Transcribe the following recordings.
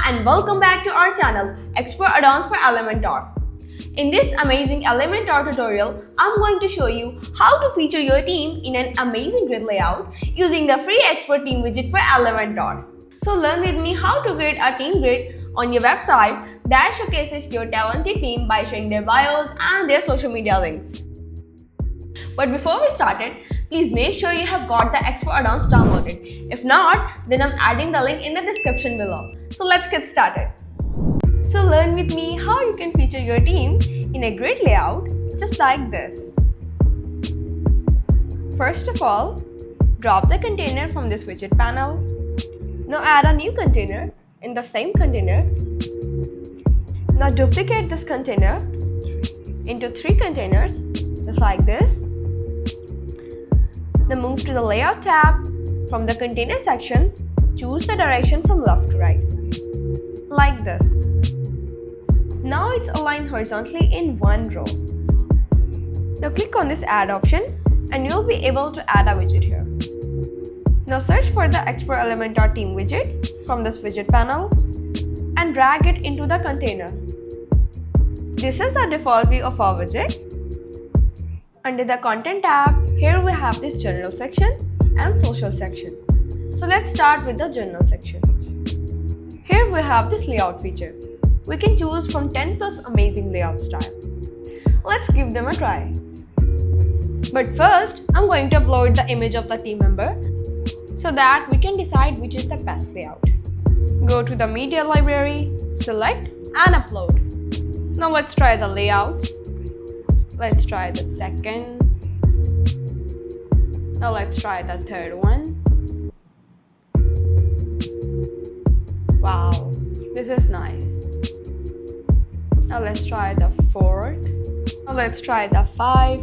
and welcome back to our channel, Expert Add-ons for Elementor. In this amazing Elementor tutorial, I'm going to show you how to feature your team in an amazing grid layout using the free Expert Team widget for Elementor. So learn with me how to create a team grid on your website that showcases your talented team by showing their bios and their social media links. But before we started, please make sure you have got the Expert Add-ons downloaded. If not, then I'm adding the link in the description below. So let's get started. So learn with me how you can feature your team in a grid layout just like this. First of all, drop the container from this widget panel. Now add a new container in the same container. Now duplicate this container into 3 containers just like this. Now move to the Layout tab. From the Container section, choose the direction from left to right, like this. Now it's aligned horizontally in one row. Now click on this Add option and you'll be able to add a widget here. Now search for the Expert Elementor Team widget from this widget panel and drag it into the container. This is the default view of our widget. Under the Content tab, here we have this General section and Social section. So let's start with the General section. Here we have this Layout feature. We can choose from 10 plus amazing layout styles. Let's give them a try. But first, I'm going to upload the image of the team member so that we can decide which is the best layout. Go to the Media library, select and upload. Now let's try the layouts. Let's try the second. Now let's try the third one. Wow, this is nice. Now let's try the fourth. Now let's try the 5.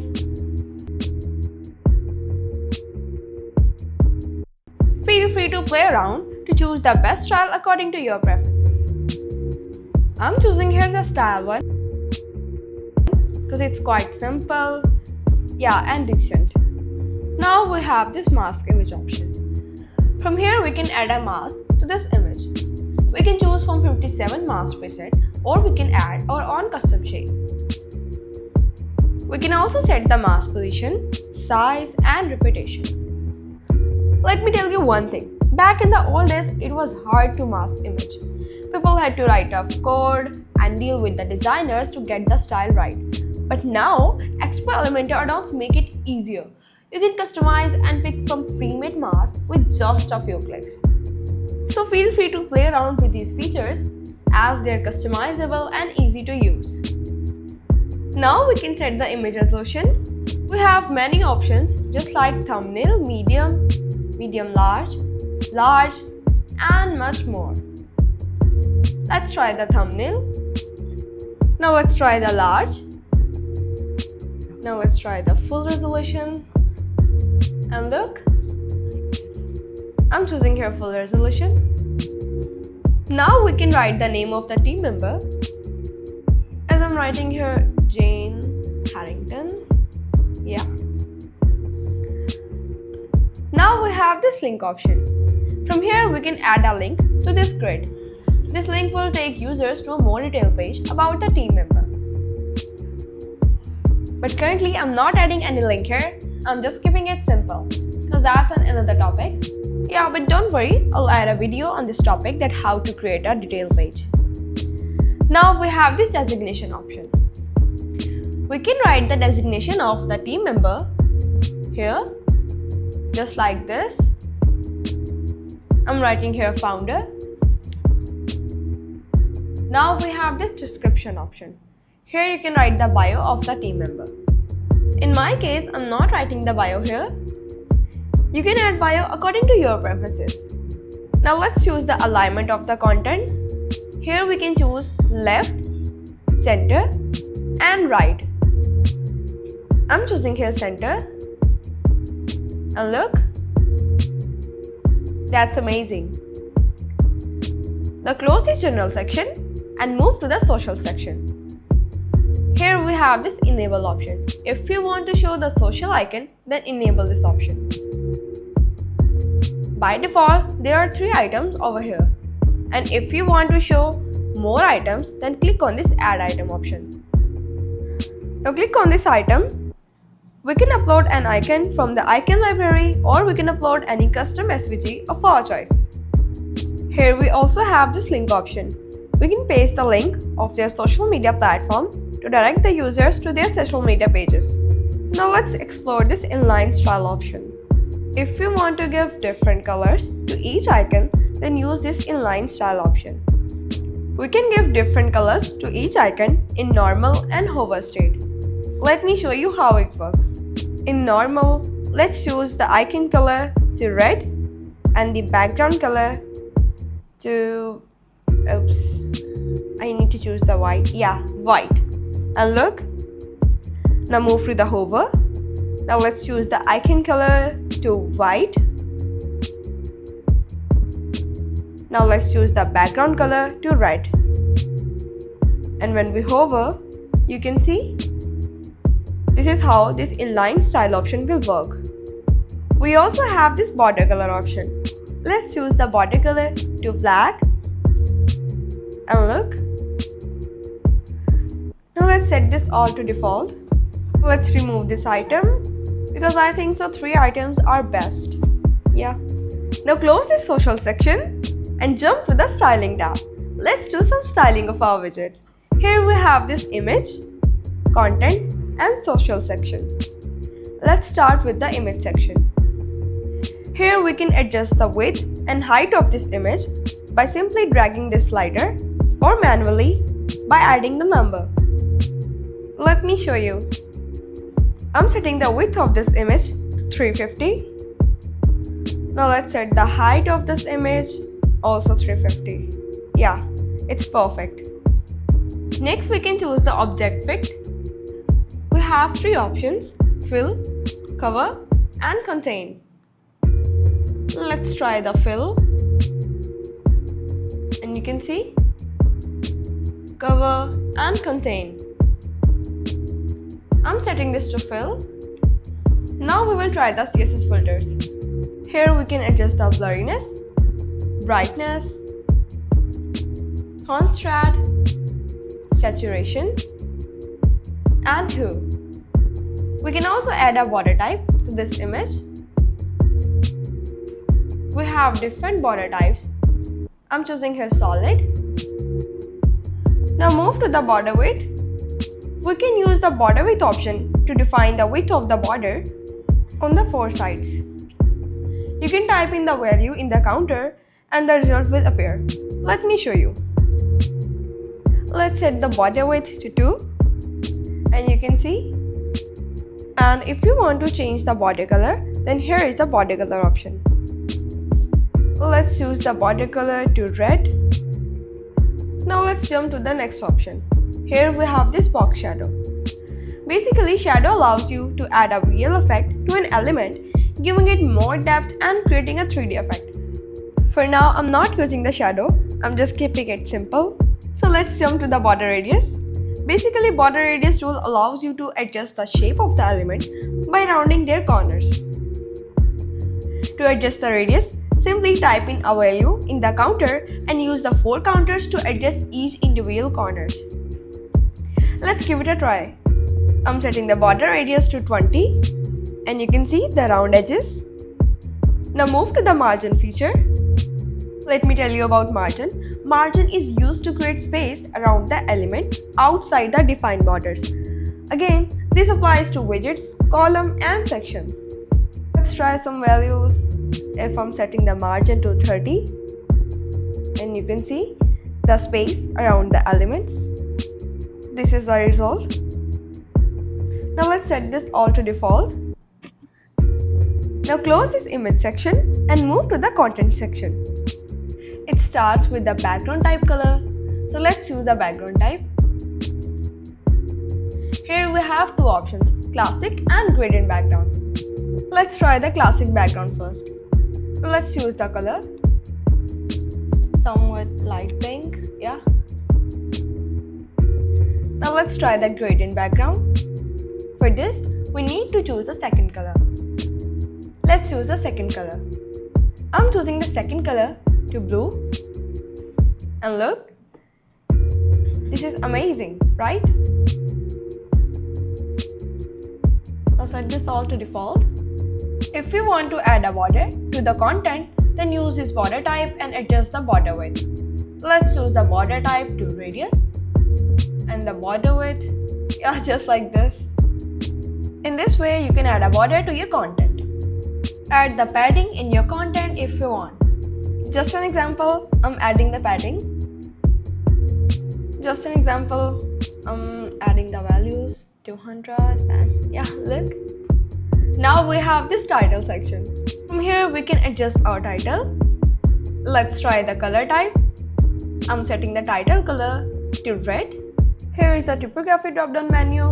Feel free to play around to choose the best style according to your preferences. I'm choosing here the style one because it's quite simple, and decent. Now we have this mask image option. From here we can add a mask to this image. We can choose from 57 mask preset or we can add our own custom shape. We can also set the mask position, size and repetition. Let me tell you one thing. Back in the old days, it was hard to mask image. People had to write up code and deal with the designers to get the style right. But now, Expert Elementor add-ons make it easier. You can customize and pick from pre-made masks with just a few clicks. So feel free to play around with these features as they're customizable and easy to use. Now we can set the image resolution. We have many options just like thumbnail, medium, medium large, large and much more. Let's try the thumbnail. Now let's try the large. Now let's try the full resolution. And look, I'm choosing here full resolution. Now we can write the name of the team member. As I'm writing here, Jane Harrington. Now we have this link option. From here we can add a link to this grid. This link will take users to a more detailed page about the team member. But currently I'm not adding any link here. I'm just keeping it simple because that's another topic. But don't worry, I'll add a video on this topic that how to create a detailed page. Now we have this designation option. We can write the designation of the team member here, just like this. I'm writing here founder. Now we have this description option. Here you can write the bio of the team member. In my case, I'm not writing the bio here. You can add bio according to your preferences. Now let's choose the alignment of the content. Here we can choose left, center and right. I'm choosing here center. And look, that's amazing. Now close this General section and move to the Social section. Here we have this enable option. If you want to show the social icon, then enable this option. By default, there are 3 items over here And if you want to show more items, then click on this add item option. Now click on this item. We can upload an icon from the icon library, or we can upload any custom SVG of our choice. Here we also have this link option. We can paste the link of their social media platform to direct the users to their social media pages. Now let's explore this inline style option. If you want to give different colors to each icon, then use this inline style option. We can give different colors to each icon in normal and hover state. Let me show you how it works. In normal, let's choose the icon color to red and the background color to I need to choose the white. White. And look. Now move to the hover. Now let's choose the icon color to white. Now let's choose the background color to red. And when we hover, you can see this is how this inline style option will work. We also have this border color option. Let's choose the border color to black. And look. Now let's set this all to default. Let's remove this item because I think so 3 items are best. Now close this social section and jump to the styling tab. Let's do some styling of our widget. Here we have this image, content and social section. Let's start with the image section. Here we can adjust the width and height of this image by simply dragging this slider or manually by adding the number. Let me show you. I'm setting the width of this image to 350. Now let's set the height of this image also 350. It's perfect. Next we can choose the object fit. We have 3 options: fill, cover and contain. Let's try the fill. And you can see cover and contain. I'm setting this to fill. Now we will try the CSS filters. Here we can adjust the blurriness, brightness, contrast, saturation, and hue. We can also add a border type to this image. We have different border types. I'm choosing here solid. Now move to the border width. We can use the border width option to define the width of the border on the 4 sides. You can type in the value in the counter and the result will appear. Let me show you. Let's set the border width to 2 and you can see. And if you want to change the border color, then here is the border color option. Let's choose the border color to red. Now let's jump to the next option. Here we have this box shadow. Basically, shadow allows you to add a real effect to an element, giving it more depth and creating a 3D effect. For now, I'm not using the shadow, I'm just keeping it simple. So let's jump to the border radius. Basically, border radius tool allows you to adjust the shape of the element by rounding their corners. To adjust the radius, simply type in a value in the counter and use the 4 counters to adjust each individual corners. Let's give it a try. I'm setting the border radius to 20 and you can see the round edges. Now move to the margin feature. Let me tell you about margin. Margin is used to create space around the element outside the defined borders. Again, this applies to widgets, column and section. Let's try some values. If I'm setting the margin to 30 and you can see the space around the elements. This is the result. Now let's set this all to default. Now close this image section and move to the content section. It starts with the background type color. So let's choose the background type. Here we have 2 options, classic and gradient background. Let's try the classic background first. Let's choose the color. Somewhat light pink, Now let's try the gradient background. For this, we need to choose the second color. Let's choose the second color. I'm choosing the second color to blue. And look, this is amazing, right? Now set this all to default. If you want to add a border to the content, then use this border type and adjust the border width. Let's choose the border type to radius and the border width, just like this. In this way, you can add a border to your content. Add the padding in your content if you want. Just an example, I'm adding the padding. Just an example, I'm adding the values 200 and yeah, look. Now we have this title section. From here we can adjust our title. Let's try the color type. I'm setting the title color to red. Here is the typography drop-down menu.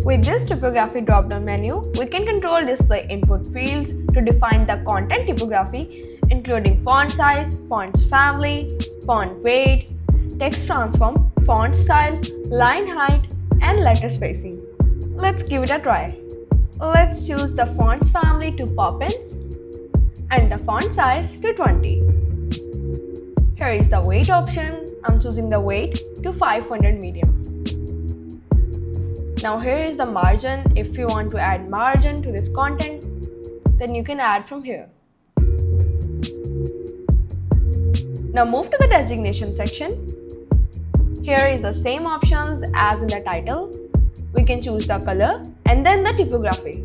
With this typography drop-down menu, we can control display input fields to define the content typography, including font size, font family, font weight, text transform, font style, line height, and letter spacing. Let's give it a try. Let's choose the font family to Poppins and the font size to 20. Here is the weight option. I'm choosing the weight to 500 medium. Now here is the margin. If you want to add margin to this content, then you can add from here. Now move to the designation section. Here is the same options as in the title. We can choose the color and then the typography.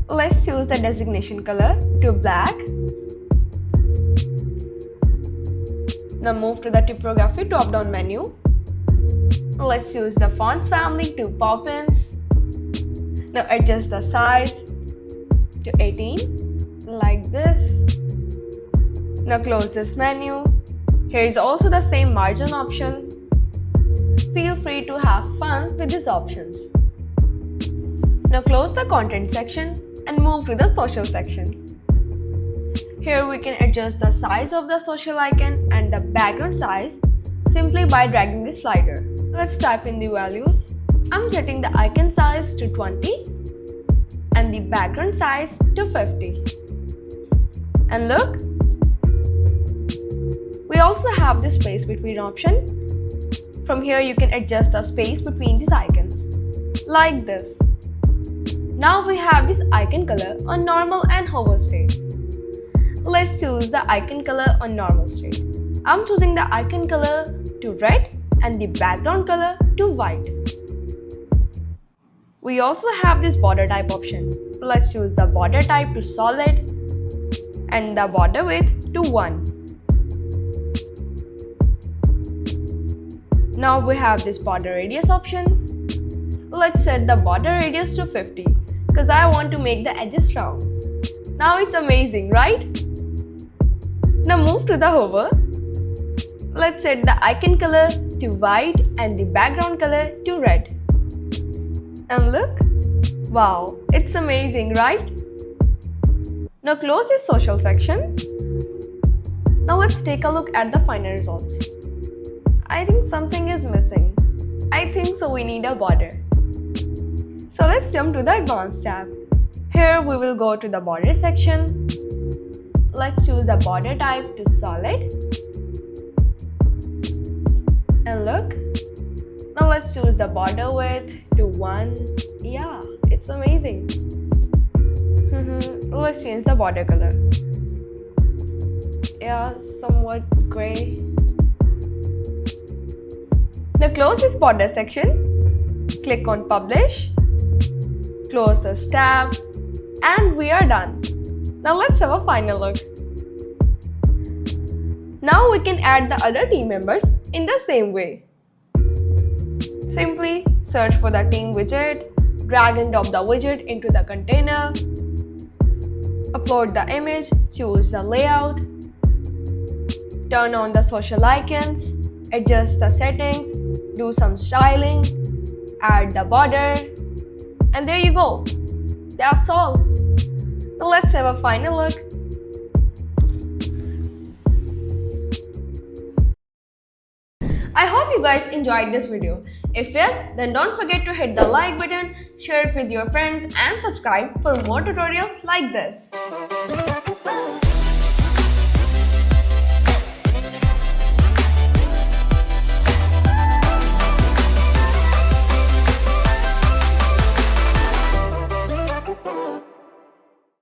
Let's choose the designation color to black. Now move to the typography drop-down menu. Let's choose the fonts family to Poppins. Now adjust the size to 18 like this. Now close this menu. Here is also the same margin option. Feel free to have fun with these options. Now close the content section and move to the social section. Here we can adjust the size of the social icon and the background size simply by dragging the slider. Let's type in the values. I'm setting the icon size to 20 and the background size to 50. And look, we also have the space between option. From here you can adjust the space between these icons, like this. Now we have this icon color on normal and hover state. Let's choose the icon color on normal state. I'm choosing the icon color to red and the background color to white. We also have this border type option. Let's choose the border type to solid and the border width to 1. Now we have this border radius option. Let's set the border radius to 50 because I want to make the edges round. Now it's amazing, right? Now move to the hover. Let's set the icon color to white and the background color to red. And look, wow, it's amazing, right? Now close this social section. Now let's take a look at the final results. I think something is missing. I think so we need a border. So let's jump to the advanced tab. Here we will go to the border section. Let's choose the border type to solid. And look, now let's choose the border width to 1. Yeah, it's amazing. Let's change the border color. Yeah, somewhat gray. Now close this border section, click on publish, close this tab, and we are done. Now let's have a final look. Now we can add the other team members in the same way. Simply search for the team widget, drag and drop the widget into the container, upload the image, choose the layout, turn on the social icons, adjust the settings, do some styling, add the border, and there you go. That's all. Now let's have a final look. I hope you guys enjoyed this video. If yes, then don't forget to hit the like button, share it with your friends and subscribe for more tutorials like this.